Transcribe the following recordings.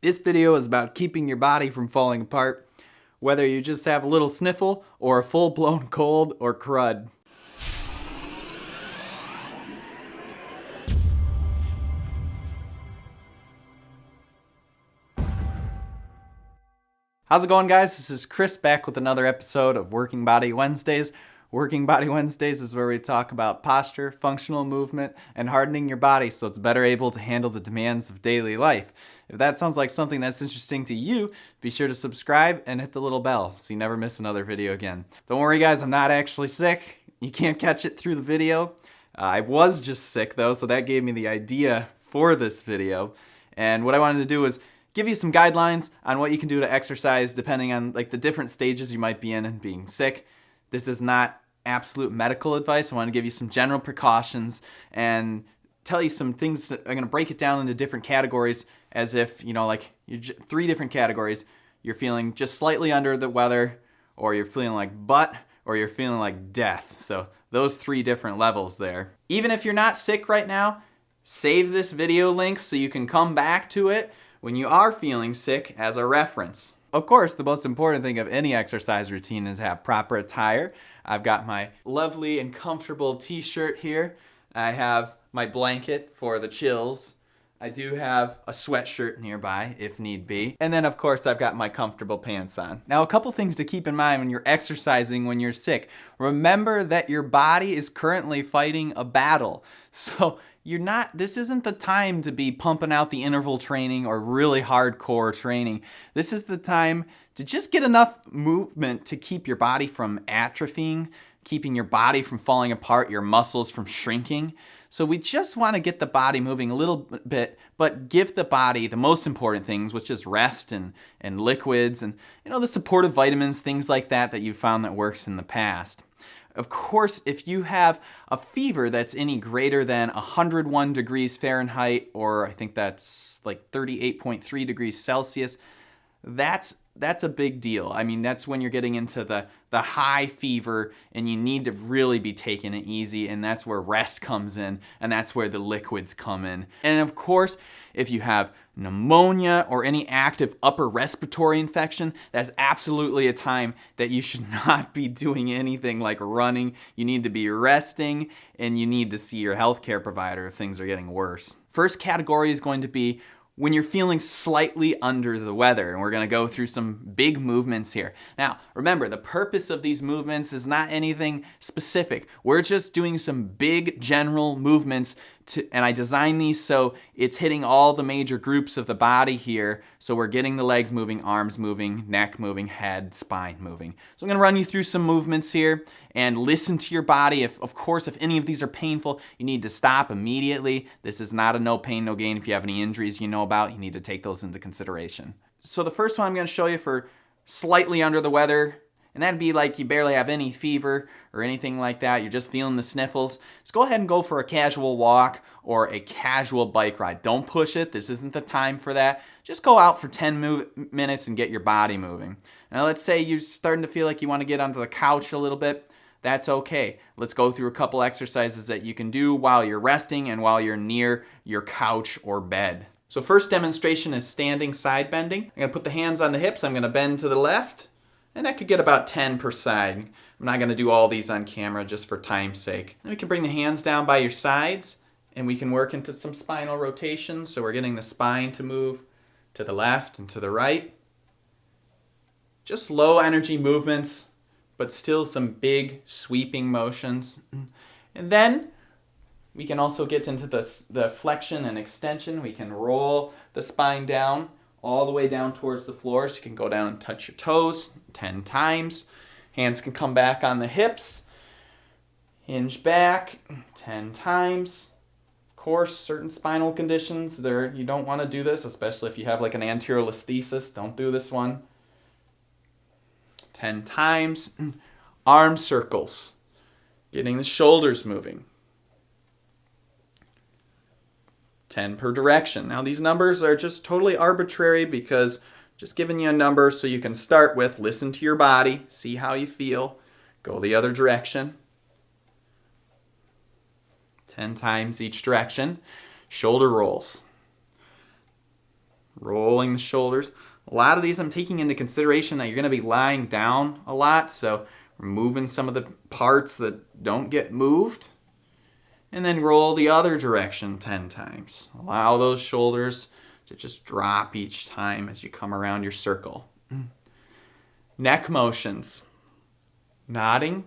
This video is about keeping your body from falling apart, whether you just have a little sniffle or a full-blown cold or crud. How's it going, guys? This is Chris back with another episode of Working Body Wednesdays. Working Body Wednesdays is where we talk about posture, functional movement, and hardening your body so it's better able to handle the demands of daily life. If that sounds like something that's interesting to you, be sure to subscribe and hit the little bell so you never miss another video again. Don't worry, guys, I'm not actually sick. You can't catch it through the video. I was just sick, though, so that gave me the idea for this video. And what I wanted to do was give you some guidelines on what you can do to exercise depending on the different stages you might be in and being sick. This is not absolute medical advice. I want to give you some general precautions and tell you some things. I'm going to break it down into different categories as if, three different categories. You're feeling just slightly under the weather, or you're feeling like butt, or you're feeling like death. So those three different levels there. Even if you're not sick right now, save this video link so you can come back to it when you are feeling sick as a reference. Of course, the most important thing of any exercise routine is to have proper attire. I've got my lovely and comfortable t-shirt here. I have my blanket for the chills. I do have a sweatshirt nearby if need be. And then of course I've got my comfortable pants on. Now, a couple things to keep in mind when you're exercising when you're sick. Remember that your body is currently fighting a battle. So this isn't the time to be pumping out the interval training or really hardcore training. This is the time to just get enough movement to keep your body from atrophying, keeping your body from falling apart, your muscles from shrinking. So we just want to get the body moving a little bit, but give the body the most important things, which is rest and liquids and the supportive vitamins, things like that you've found that works in the past. Of course, if you have a fever that's any greater than 101 degrees Fahrenheit, or I think that's like 38.3 degrees Celsius, that's a big deal. I mean, that's when you're getting into the high fever and you need to really be taking it easy, and that's where rest comes in, and that's where the liquids come in. And of course, if you have pneumonia or any active upper respiratory infection, that's absolutely a time that you should not be doing anything like running. You need to be resting, and you need to see your healthcare provider if things are getting worse. First category is going to be when you're feeling slightly under the weather, and we're going to go through some big movements here. Now, remember, the purpose of these movements is not anything specific. We're just doing some big general movements, and I designed these so it's hitting all the major groups of the body here. So we're getting the legs moving, arms moving, neck moving, head, spine moving. So I'm going to run you through some movements here and listen to your body. Of course, if any of these are painful, you need to stop immediately. This is not a no pain, no gain. If you have any injuries you know about, you need to take those into consideration. So the first one I'm going to show you for slightly under the weather, and that'd be like you barely have any fever or anything like that. You're just feeling the sniffles. So go ahead and go for a casual walk or a casual bike ride. Don't push it. This isn't the time for that. Just go out for 10 minutes and get your body moving. Now let's say you're starting to feel like you want to get onto the couch a little bit. That's okay. Let's go through a couple exercises that you can do while you're resting and while you're near your couch or bed. So first demonstration is standing side bending. I'm going to put the hands on the hips. I'm going to bend to the left. And I could get about 10 per side. I'm not going to do all these on camera just for time's sake. And we can bring the hands down by your sides, and we can work into some spinal rotation. So we're getting the spine to move to the left and to the right. Just low energy movements, but still some big sweeping motions. And then we can also get into the flexion and extension. We can roll the spine down all the way down towards the floor. So you can go down and touch your toes 10 times. Hands can come back on the hips. Hinge back 10 times. Of course, certain spinal conditions, you don't want to do this, especially if you have like an anterior listhesis. Don't do this one. 10 times. Arm circles. Getting the shoulders moving. 10 per direction. Now these numbers are just totally arbitrary because just giving you a number so you can start with, listen to your body, see how you feel, go the other direction. 10 times each direction. Shoulder rolls. rolling the shoulders. A lot of these I'm taking into consideration that you're going to be lying down a lot, so we're moving some of the parts that don't get moved. And then roll the other direction 10 times. Allow those shoulders to just drop each time as you come around your circle. Neck motions. Nodding,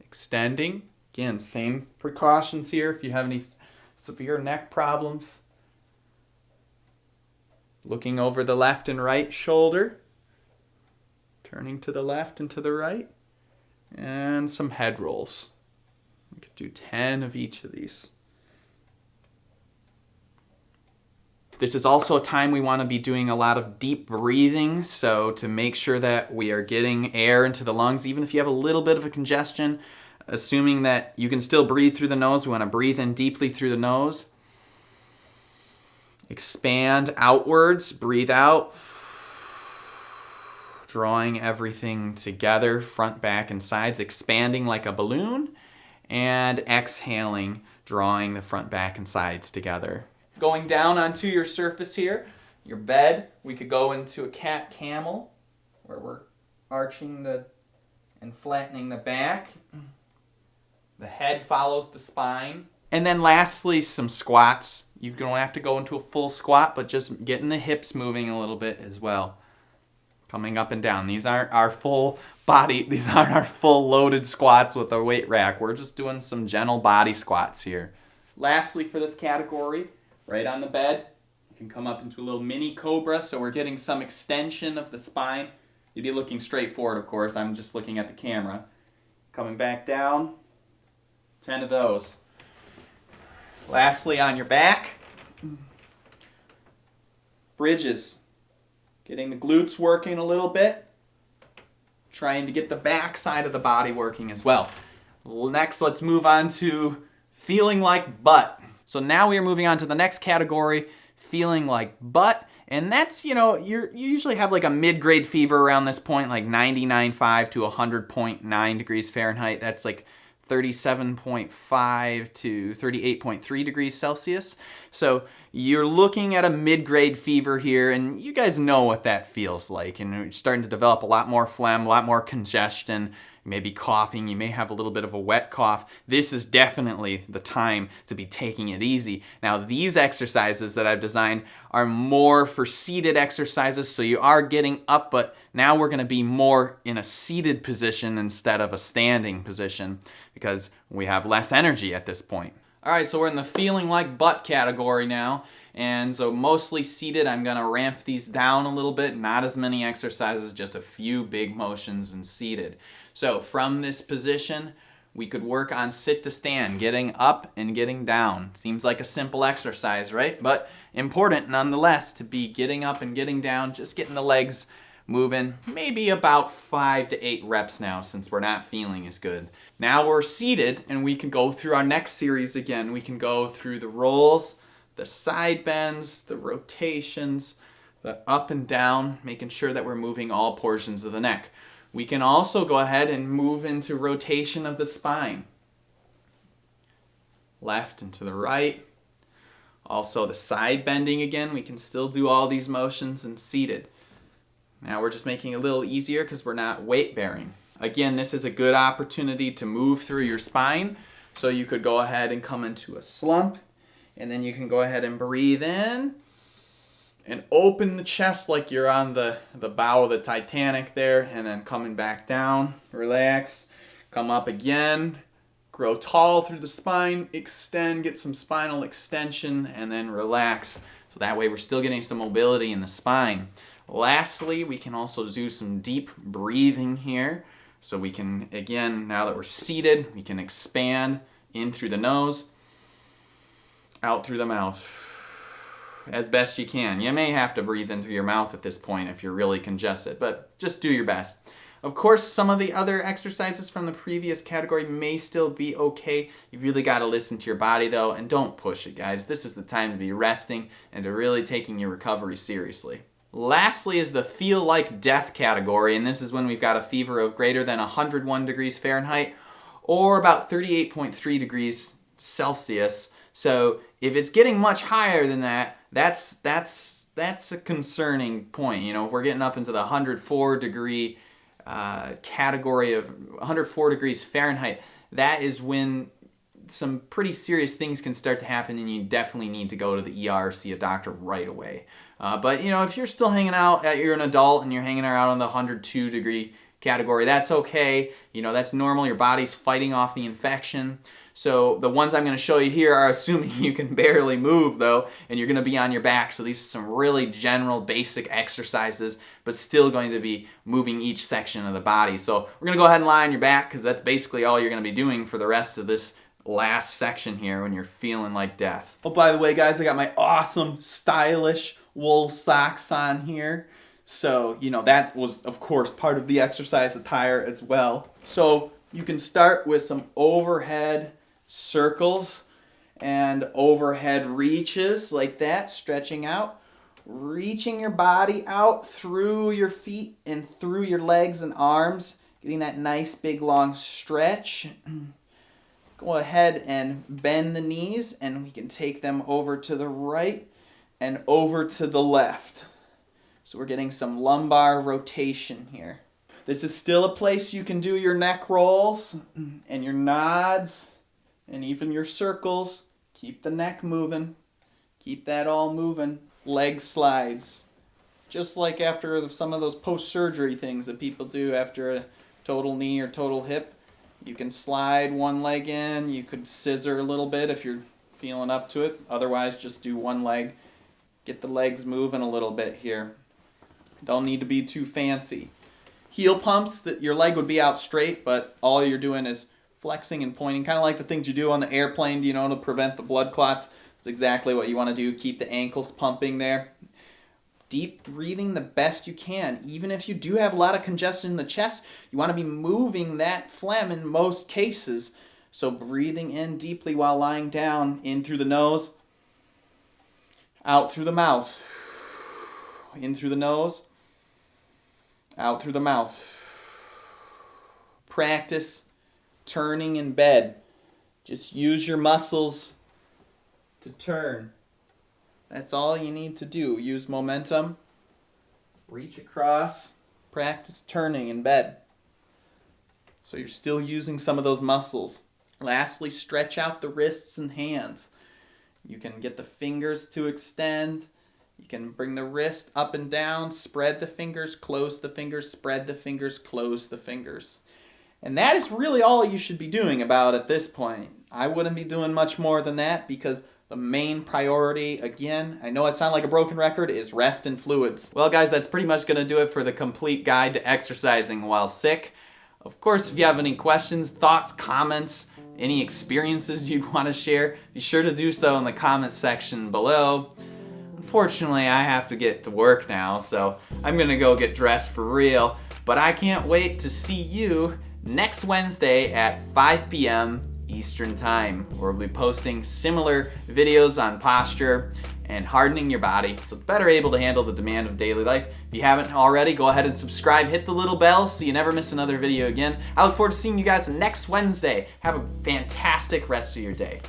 extending. Again, same precautions here if you have any severe neck problems. Looking over the left and right shoulder. Turning to the left and to the right. And some head rolls. We could do 10 of each of these. This is also a time we want to be doing a lot of deep breathing, so to make sure that we are getting air into the lungs, even if you have a little bit of a congestion, assuming that you can still breathe through the nose, we want to breathe in deeply through the nose. Expand outwards, breathe out. Drawing everything together, front, back, and sides, expanding like a balloon. And exhaling, drawing the front, back, and sides together. Going down onto your surface here, your bed, we could go into a cat-camel, where we're arching and flattening the back. The head follows the spine. And then lastly, some squats. You don't have to go into a full squat, but just getting the hips moving a little bit as well. Coming up and down. These aren't our full loaded squats with a weight rack. We're just doing some gentle body squats here. Lastly, for this category, right on the bed, you can come up into a little mini cobra, so we're getting some extension of the spine. You'd be looking straight forward, of course. I'm just looking at the camera. Coming back down, 10 of those. Lastly, on your back, bridges. Getting the glutes working a little bit. Trying to get the back side of the body working as well. Next, let's move on to feeling like butt. So now we are moving on to the next category, feeling like butt. And that's, you usually have like a mid-grade fever around this point, like 99.5 to 100.9 degrees Fahrenheit. That's like 37.5 to 38.3 degrees Celsius. So you're looking at a mid-grade fever here, and you guys know what that feels like. And you're starting to develop a lot more phlegm, a lot more congestion. You may be coughing, you may have a little bit of a wet cough. This is definitely the time to be taking it easy. Now, these exercises that I've designed are more for seated exercises, so you are getting up, but now we're gonna be more in a seated position instead of a standing position because we have less energy at this point. All right, so we're in the feeling like butt category now. And so mostly seated, I'm gonna ramp these down a little bit, not as many exercises, just a few big motions and seated. So from this position, we could work on sit to stand, getting up and getting down. Seems like a simple exercise, right? But important nonetheless to be getting up and getting down, just getting the legs moving, maybe about 5 to 8 reps now since we're not feeling as good. Now we're seated and we can go through our next series again. We can go through the rolls, the side bends, the rotations, the up and down, making sure that we're moving all portions of the neck. We can also go ahead and move into rotation of the spine. Left and to the right. Also the side bending again, we can still do all these motions and seated. Now we're just making it a little easier because we're not weight bearing. Again, this is a good opportunity to move through your spine. So you could go ahead and come into a slump, and then you can go ahead and breathe in and open the chest like you're on the bow of the Titanic there, and then coming back down, relax, come up again, grow tall through the spine, extend, get some spinal extension, and then relax. So that way we're still getting some mobility in the spine. Lastly, we can also do some deep breathing here. So we can, again, now that we're seated, we can expand in through the nose, out through the mouth, as best you can. You may have to breathe in through your mouth at this point if you're really congested, but just do your best. Of course, some of the other exercises from the previous category may still be okay. You really got to listen to your body though, and don't push it, guys. This is the time to be resting and to really taking your recovery seriously. Lastly is the feel like death category, and this is when we've got a fever of greater than 101 degrees Fahrenheit or about 38.3 degrees Celsius. So if it's getting much higher than that, that's a concerning point. You know, if we're getting up into the 104 degree category of 104 degrees Fahrenheit, that is when some pretty serious things can start to happen, and you definitely need to go to the ER or see a doctor right away. But you know, if you're still hanging out, you're an adult and you're hanging out on the 102 degree category, that's okay. You know, that's normal. Your body's fighting off the infection. So the ones I'm going to show you here are assuming you can barely move though, and you're going to be on your back. So these are some really general basic exercises, but still going to be moving each section of the body. So we're going to go ahead and lie on your back, because that's basically all you're going to be doing for the rest of this last section here when you're feeling like death. Oh, by the way, guys, I got my awesome, stylish wool socks on here. So, you know, that was, of course, part of the exercise attire as well. So you can start with some overhead circles and overhead reaches like that, stretching out, reaching your body out through your feet and through your legs and arms, getting that nice big long stretch. Go ahead and bend the knees, and we can take them over to the right and over to the left. So we're getting some lumbar rotation here. This is still a place you can do your neck rolls and your nods and even your circles. Keep the neck moving. Keep that all moving. Leg slides. Just like after some of those post-surgery things that people do after a total knee or total hip. You can slide one leg in. You could scissor a little bit if you're feeling up to it. Otherwise, just do one leg. Get the legs moving a little bit here. Don't need to be too fancy. Heel pumps, that your leg would be out straight, but all you're doing is flexing and pointing, kind of like the things you do on the airplane, you know, to prevent the blood clots. It's exactly what you want to do. Keep the ankles pumping there. Deep breathing the best you can. Even if you do have a lot of congestion in the chest, you want to be moving that phlegm in most cases. So breathing in deeply while lying down, in through the nose, out through the mouth. In through the nose, out through the mouth. Practice turning in bed. Just use your muscles to turn. That's all you need to do. Use momentum. Reach across. Practice turning in bed. So you're still using some of those muscles. Lastly, stretch out the wrists and hands. You can get the fingers to extend. You can bring the wrist up and down, spread the fingers, close the fingers, spread the fingers, close the fingers. And that is really all you should be doing about at this point. I wouldn't be doing much more than that, because the main priority, again, I know I sound like a broken record, is rest and fluids. Well, guys, that's pretty much going to do it for the complete guide to exercising while sick. Of course, if you have any questions, thoughts, comments, any experiences you'd want to share, be sure to do so in the comments section below. Unfortunately, I have to get to work now, so I'm going to go get dressed for real. But I can't wait to see you next Wednesday at 5 p.m. Eastern Time, where we'll be posting similar videos on posture and hardening your body so it's better able to handle the demand of daily life. If you haven't already, go ahead and subscribe, hit the little bell so you never miss another video again. I look forward to seeing you guys next Wednesday. Have a fantastic rest of your day.